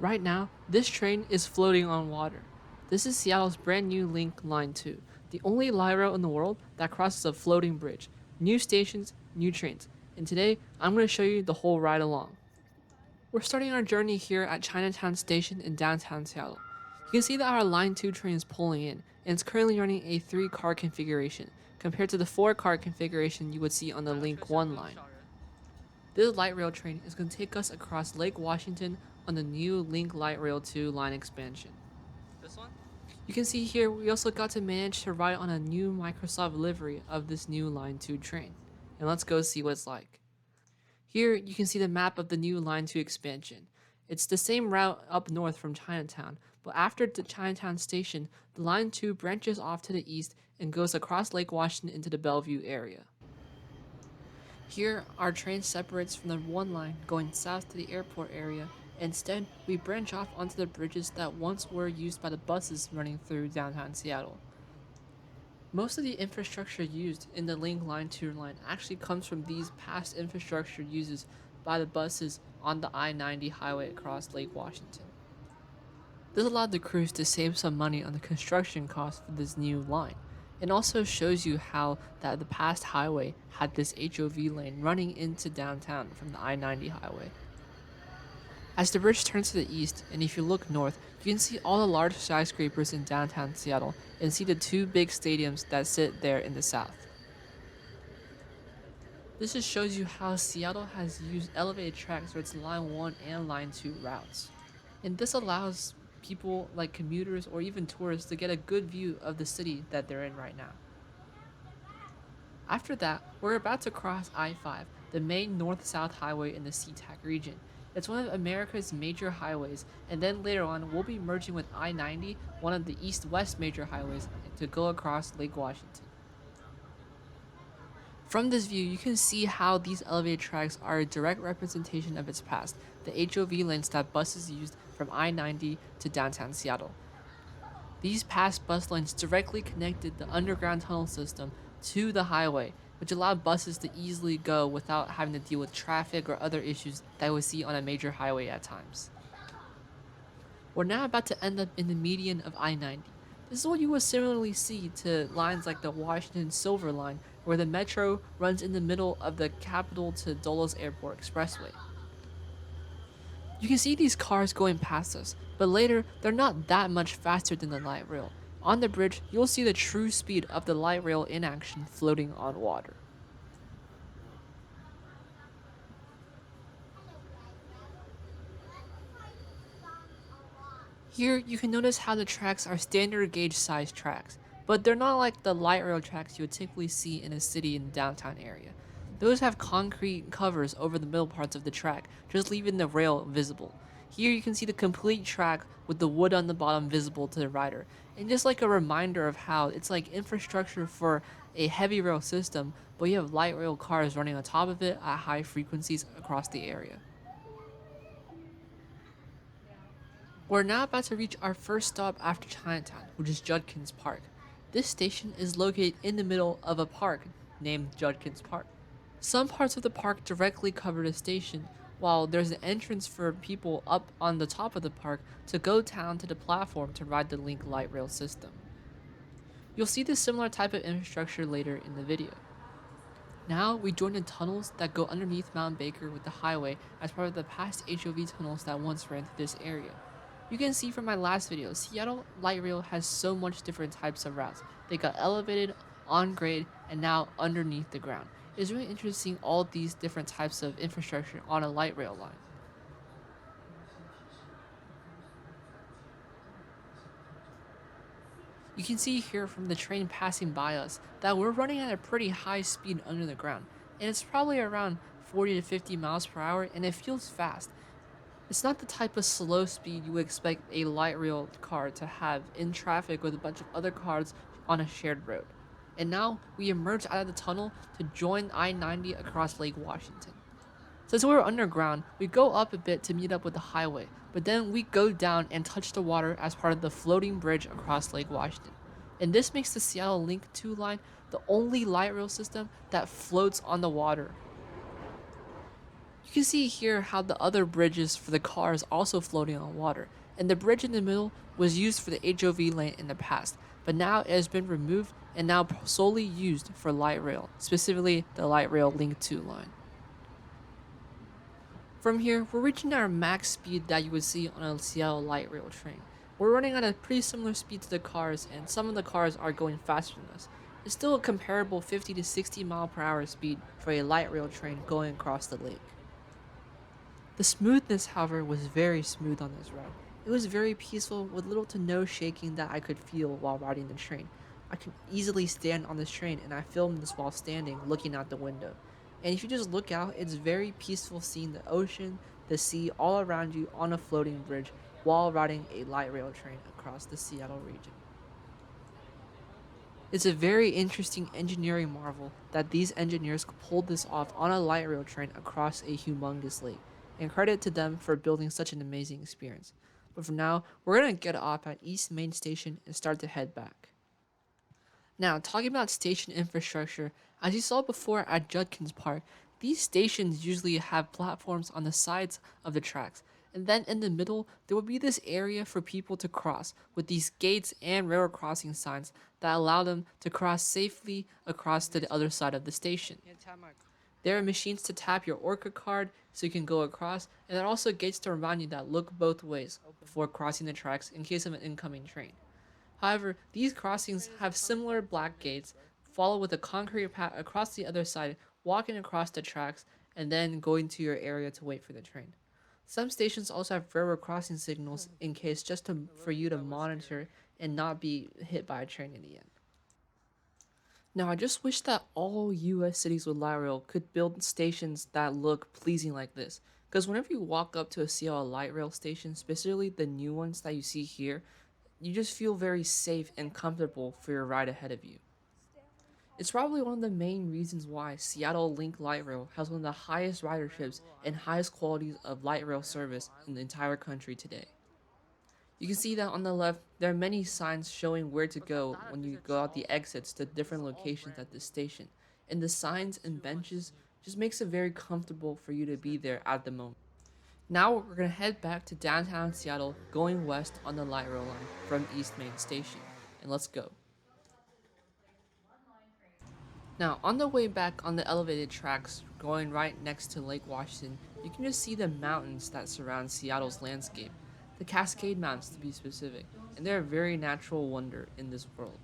Right now, this train is floating on water. This is Seattle's brand new Link Line 2, the only light rail in the world that crosses a floating bridge. New stations, new trains. And today, I'm going to show you the whole ride along. We're starting our journey here at Chinatown Station in downtown Seattle. You can see that our Line 2 train is pulling in, and it's currently running a 3-car configuration, compared to the 4-car configuration you would see on the Link 1 line. This light rail train is going to take us across Lake Washington on the new Link Light Rail 2 line expansion. This one? You can see here we also got to manage to ride on a new Microsoft livery of this new Line 2 train. And let's go see what it's like. Here you can see the map of the new Line 2 expansion. It's the same route up north from Chinatown, but after the Chinatown Station, the Line 2 branches off to the east and goes across Lake Washington into the Bellevue area. Here, our train separates from the one line going south to the airport area. Instead, we branch off onto the bridges that once were used by the buses running through downtown Seattle. Most of the infrastructure used in the Link Line 2 line actually comes from these past infrastructure uses by the buses on the I-90 highway across Lake Washington. This allowed the crews to save some money on the construction costs for this new line. It also shows you how that the past highway had this HOV lane running into downtown from the I-90 highway. As the bridge turns to the east, and if you look north, you can see all the large skyscrapers in downtown Seattle and see the 2 big stadiums that sit there in the south. This just shows you how Seattle has used elevated tracks for its Line 1 and Line 2 routes. And this allows people like commuters or even tourists to get a good view of the city that they're in right now. After that, we're about to cross I-5, the main north-south highway in the SeaTac region. It's one of America's major highways, and then later on we'll be merging with I-90, one of the east-west major highways, to go across Lake Washington. From this view, you can see how these elevated tracks are a direct representation of its past, the HOV lanes that buses used from I-90 to downtown Seattle. These past bus lanes directly connected the underground tunnel system to the highway, which allowed buses to easily go without having to deal with traffic or other issues that we see on a major highway at times. We're now about to end up in the median of I-90. This is what you would similarly see to lines like the Washington Silver Line, where the metro runs in the middle of the Capitol to Dulles Airport Expressway. You can see these cars going past us, but later they're not that much faster than the light rail. On the bridge, you'll see the true speed of the light rail in action floating on water. Here, you can notice how the tracks are standard gauge size tracks, but they're not like the light rail tracks you would typically see in a city in the downtown area. Those have concrete covers over the middle parts of the track, just leaving the rail visible. Here you can see the complete track with the wood on the bottom visible to the rider, and just like a reminder of how it's like infrastructure for a heavy rail system, but you have light rail cars running on top of it at high frequencies across the area. We're now about to reach our first stop after Chinatown, which is Judkins Park. This station is located in the middle of a park named Judkins Park. Some parts of the park directly cover the station, while there's an entrance for people up on the top of the park to go down to the platform to ride the Link light rail system. You'll see this similar type of infrastructure later in the video. Now we join the tunnels that go underneath Mount Baker with the highway as part of the past HOV tunnels that once ran through this area. You can see from my last video, Seattle Light Rail has so much different types of routes. They got elevated, on grade, and now underneath the ground. It's really interesting all these different types of infrastructure on a light rail line. You can see here from the train passing by us that we're running at a pretty high speed under the ground, and it's probably around 40 to 50 miles per hour, and it feels fast. It's not the type of slow speed you would expect a light rail car to have in traffic with a bunch of other cars on a shared road. And now we emerge out of the tunnel to join I-90 across Lake Washington. Since we're underground, we go up a bit to meet up with the highway, but then we go down and touch the water as part of the floating bridge across Lake Washington. And this makes the Seattle Link 2 line the only light rail system that floats on the water. You can see here how the other bridges for the car is also floating on water, and the bridge in the middle was used for the HOV lane in the past, but now it has been removed and now solely used for light rail, specifically the light rail Link 2 line. From here, we're reaching our max speed that you would see on a Seattle light rail train. We're running at a pretty similar speed to the cars, and some of the cars are going faster than us. It's still a comparable 50 to 60 mile per hour speed for a light rail train going across the lake. The smoothness, however, was very smooth on this route. It was very peaceful with little to no shaking that I could feel while riding the train. I could easily stand on this train, and I filmed this while standing, looking out the window. And if you just look out, it's very peaceful seeing the ocean, the sea all around you on a floating bridge while riding a light rail train across the Seattle region. It's a very interesting engineering marvel that these engineers pulled this off on a light rail train across a humongous lake, and credit to them for building such an amazing experience. But for now, we're gonna get off at East Main Station and start to head back. Now, talking about station infrastructure, as you saw before at Judkins Park, these stations usually have platforms on the sides of the tracks, and then in the middle, there will be this area for people to cross with these gates and railroad crossing signs that allow them to cross safely across to the other side of the station. There are machines to tap your Orca card so you can go across, and there are also gates to remind you that look both ways before crossing the tracks in case of an incoming train. However, these crossings have similar black gates, follow with a concrete path across the other side, walking across the tracks, and then going to your area to wait for the train. Some stations also have railroad crossing signals in case for you to monitor and not be hit by a train in the end. Now, I just wish that all US cities with light rail could build stations that look pleasing like this. Because whenever you walk up to a Seattle light rail station, specifically the new ones that you see here, you just feel very safe and comfortable for your ride ahead of you. It's probably one of the main reasons why Seattle Link Light Rail has one of the highest riderships and highest qualities of light rail service in the entire country today. You can see that on the left, there are many signs showing where to go when you go out the exits to different locations at this station, and the signs and benches just makes it very comfortable for you to be there at the moment. Now we're gonna head back to downtown Seattle, going west on the light rail line from East Main Station, and let's go. Now, on the way back on the elevated tracks, going right next to Lake Washington, you can just see the mountains that surround Seattle's landscape, the Cascade Mountains to be specific, and they're a very natural wonder in this world.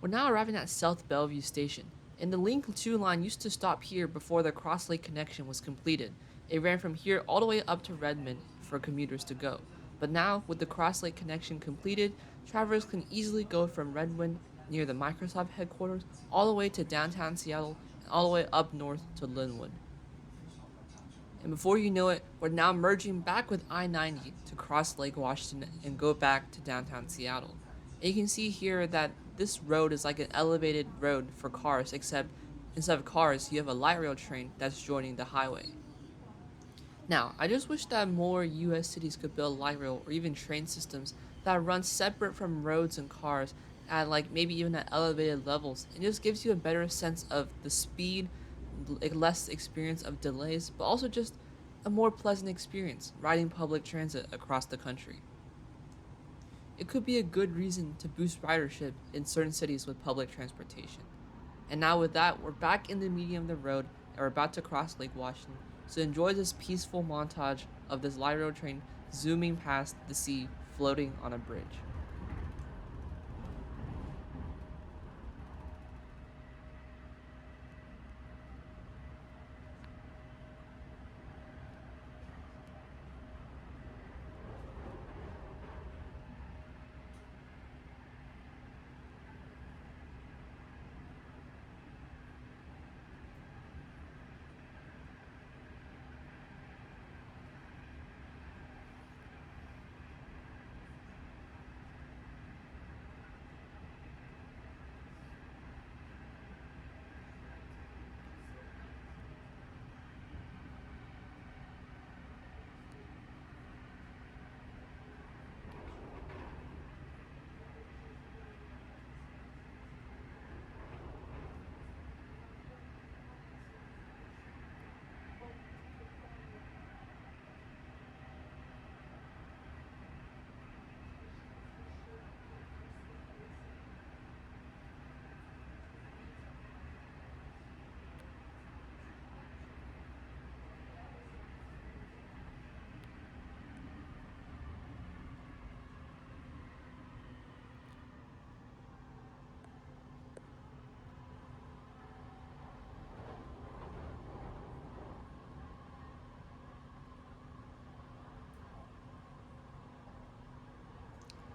We're now arriving at South Bellevue Station, and the Link 2 line used to stop here before the Cross Lake connection was completed. It ran from here all the way up to Redmond for commuters to go. But now, with the Cross Lake connection completed, travelers can easily go from Redmond near the Microsoft headquarters all the way to downtown Seattle and all the way up north to Linwood. And before you know it, we're now merging back with I-90 to cross Lake Washington and go back to downtown Seattle. And you can see here that this road is like an elevated road for cars, except instead of cars, you have a light rail train that's joining the highway. Now, I just wish that more US cities could build light rail or even train systems that run separate from roads and cars at like maybe even at elevated levels. It just gives you a better sense of the speed, less experience of delays, but also just a more pleasant experience riding public transit across the country. It could be a good reason to boost ridership in certain cities with public transportation. And now with that, we're back in the medium of the road and we're about to cross Lake Washington. So enjoy this peaceful montage of this light rail train zooming past the sea floating on a bridge.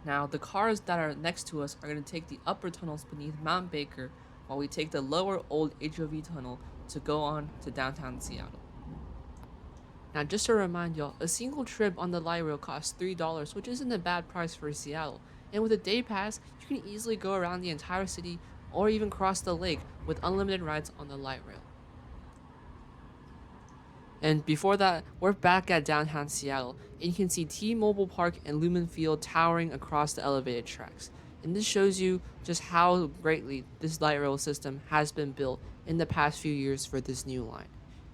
Now, the cars that are next to us are going to take the upper tunnels beneath Mount Baker, while we take the lower old HOV tunnel to go on to downtown Seattle. Now, just to remind y'all, a single trip on the light rail costs $3, which isn't a bad price for Seattle. And with a day pass, you can easily go around the entire city or even cross the lake with unlimited rides on the light rail. And before that, we're back at downtown Seattle, and you can see T-Mobile Park and Lumen Field towering across the elevated tracks. And this shows you just how greatly this light rail system has been built in the past few years for this new line.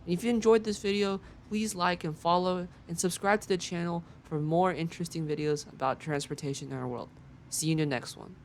And if you enjoyed this video, please like and follow and subscribe to the channel for more interesting videos about transportation in our world. See you in the next one.